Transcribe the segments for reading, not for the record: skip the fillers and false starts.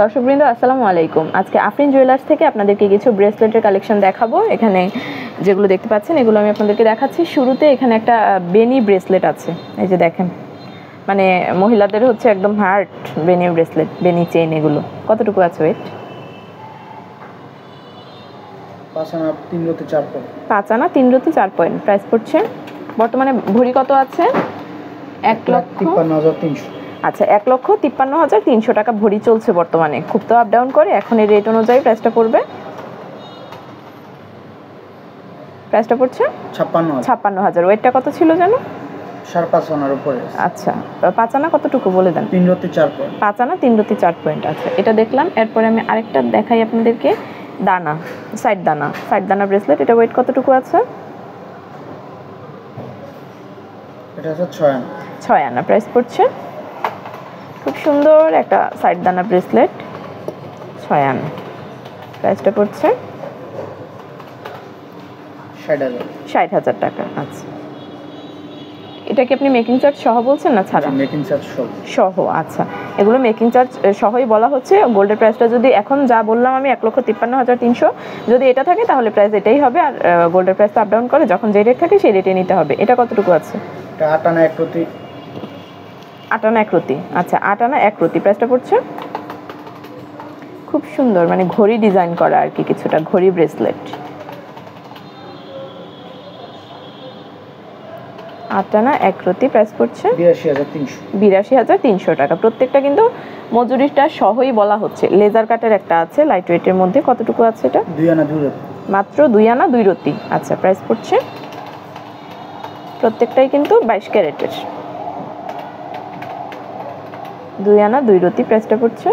দর্শকবৃন্দ আসসালামু আলাইকুম। আজকে আফরিন জুয়েলার্স থেকে আপনাদেরকে কিছু ব্রেসলেটের কালেকশন দেখাবো। এখানে যেগুলো দেখতে পাচ্ছেন এগুলো আমি আপনাদেরকে দেখাচ্ছি। শুরুতে এখানে একটা বেনি ব্রেসলেট আছে, এই যে দেখেন, মানে মহিলাদের হচ্ছে একদম হার্ট বেনি ব্রেসলেট, বেনি চেইন। এগুলো কতটুকু আছে ওয়েট? 5 আনা 3 রতি 4 পয়েন্ট। 5 আনা 3 রতি 4 পয়েন্ট। প্রাইস পড়ছে বর্তমানে ভরি কত আছে? 1,53,300। আচ্ছা, 1,53,300 টাকা ভরি চলছে বর্তমানে। খুব তো আপ ডাউন করে, এখন এই রেট অনুযায়ী প্রাইসটা পড়বে, প্রাইসটা পড়ছে 56,000। ওয়েটটা কত ছিল জানো? 5.5 আনার উপরে। আচ্ছা, 5 আনা কতটুকু বলে দেন? 3 রতি 4 পয়েন্ট। 5 আনা 3 রতি 4 পয়েন্ট। আচ্ছা, এটা দেখলাম। এরপরে আমি আরেকটা দেখাই আপনাদেরকে, দানা, সাইড দানা ব্রেসলেট। এটা ওয়েট কতটুকু আছে? এটা আছে 6 আনা। 6 আনা। প্রাইস পড়ছে খুব সুন্দর একটা সাইড দানা ব্রেসলেট, 6 আনা। প্রাইসটা পড়ছে 60,000 টাকা। আচ্ছা, এটা কি আপনি মেকিং চার্জ সহ বলছেন না ছাড়া? মেকিং চার্জ সহ। আচ্ছা, এগুলো মেকিং চার্জ সহই বলা হচ্ছে। গোল্ডের প্রাইসটা যদি এখন যা বললাম আমি 1,53,300, যদি এটা থাকে তাহলে প্রাইস এটাই হবে। আর গোল্ডের প্রাইস তো আপ ডাউন করে, যখন যে রেট থাকে সেই রেটে নিতে হবে। এটা কতটুকু আছে? এটা 8 আনা 1 রতি। 8 আনা 1 রতি। আচ্ছা, 8 আনা 1 রতি। প্রাইসটা পড়ছে খুব সুন্দর, মানে ঘড়ি ডিজাইন করা আর কি, কিছুটা ঘড়ি ব্রেসলেট। 8 আনা 1 রতি। প্রাইস পড়ছে 82,300 টাকা। প্রত্যেকটা কিন্তু মজুরিটা সহই বলা হচ্ছে। লেজার কাটের একটা আছে লাইট ওয়েটের মধ্যে। কতটুকু আছে এটা? 2 আনা 2 রতি। মাত্র 2 আনা 2 রতি। আচ্ছা, প্রাইস পড়ছে প্রত্যেকটাই কিন্তু 22 ক্যারেটের। 2 আনা 2 রতি। প্রাইসটা পড়ছে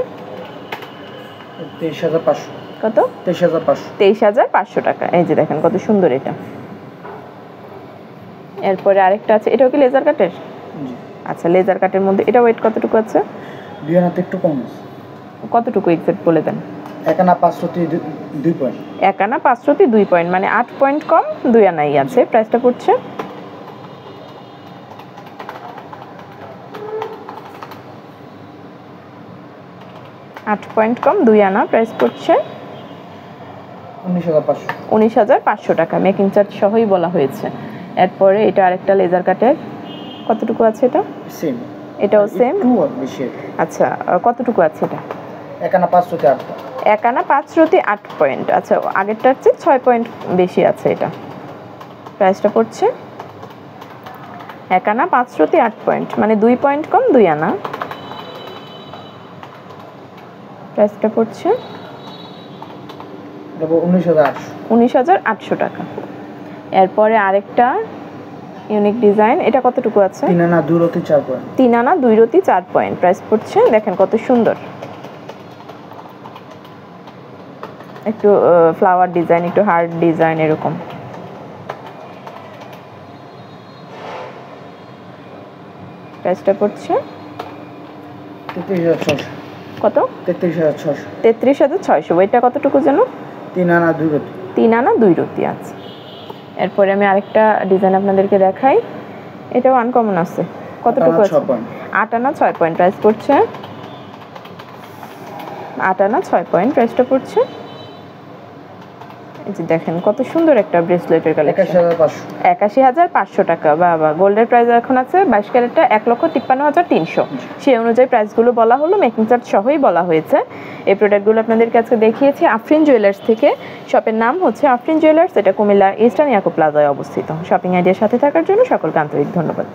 23,500। কত? 23,500। 23,500 টাকা। এই যে দেখেন কত সুন্দর এটা। এরপরে আরেকটা আছে, এটাও কি লেজার কাটের? জি। আচ্ছা, লেজার কাটের মধ্যে এটা ওয়েট কতটুকু আছে? 2 আনাতে একটু কম আছে। কতটুকু এক্সাক্ট বলে দেন? 1 আনা 5 রতি 2 পয়েন্ট। 1 আনা 5 রতি 2 পয়েন্ট, মানে 8 পয়েন্ট কম 2 আনাই আছে। প্রাইসটা পড়ছে 8 পয়েন্ট কম 2 আনা। প্রাইস পড়ছে 19,500 টাকা। মেকিং চার্জ সহই বলা হয়েছে। এরপরে এটা আরেকটা লেজার কাটের। কতটুকু আছে এটা? সেম। এটাও সেম। বেশি। আচ্ছা, কতটুকু আছে এটা? 1 আনা 5 রতি 8 পয়েন্ট। 1 আনা 5 রতি 8 পয়েন্ট। আচ্ছা, আগেরটার চেয়ে 6 পয়েন্ট বেশি আছে এটা। প্রাইসটা পড়ছে 1 আনা 5 রতি 8 পয়েন্ট, মানে 2 পয়েন্ট কম 2 আনা। প্রাইসটা পড়ছে 19,800 টাকা। এরপরে আরেকটা ইউনিক ডিজাইন। এটা কতটুকু আছে? 3 আনা 2 রতি 4 পয়েন্ট। 3 আনা 2 রতি 4 পয়েন্ট। প্রাইস পড়ছে, দেখেন কত সুন্দর, একটু ফ্লাওয়ার ডিজাইন, একটু হার্ট ডিজাইন এরকম। প্রাইসটা পড়ছে 33,600। কত? 33,600। 33,600। ওইটা কতটুকু যেন? 3 আনা 2 রতি। 3 আনা 2 রতি। আছে। এরপরে আমি আরেকটা ডিজাইন আপনাদেরকে দেখাই। এটাও আনকমন আছে। কতটুকু আছে? 8 আনা 6 পয়েন্ট। প্রাইস পড়ছে 8 আনা 6 পয়েন্ট। প্রাইসটা পড়ছে, এই যে দেখেন কত সুন্দর একটা ব্রেসলেটের কালেকশন। 81,500 টাকা। বাবা, গোল্ডের প্রাইস এখন আছে 22 ক্যারেটটা 1,53,300। সেই অনুযায়ী প্রাইসগুলো বলা হলো, মেকিং চার্জ সহই বলা হয়েছে। এই প্রোডাক্টগুলো আপনাদেরকে আজকে দেখিয়েছি আফরিন জুয়েলার্স থেকে। শপের নাম হচ্ছে আফরিন জুয়েলার্স। এটা কুমিল্লা ইস্টার্ন ইয়াকুব প্লাজায় অবস্থিত। শপিং আইডিয়ার সাথে থাকার জন্য সকলকে আন্তরিক ধন্যবাদ।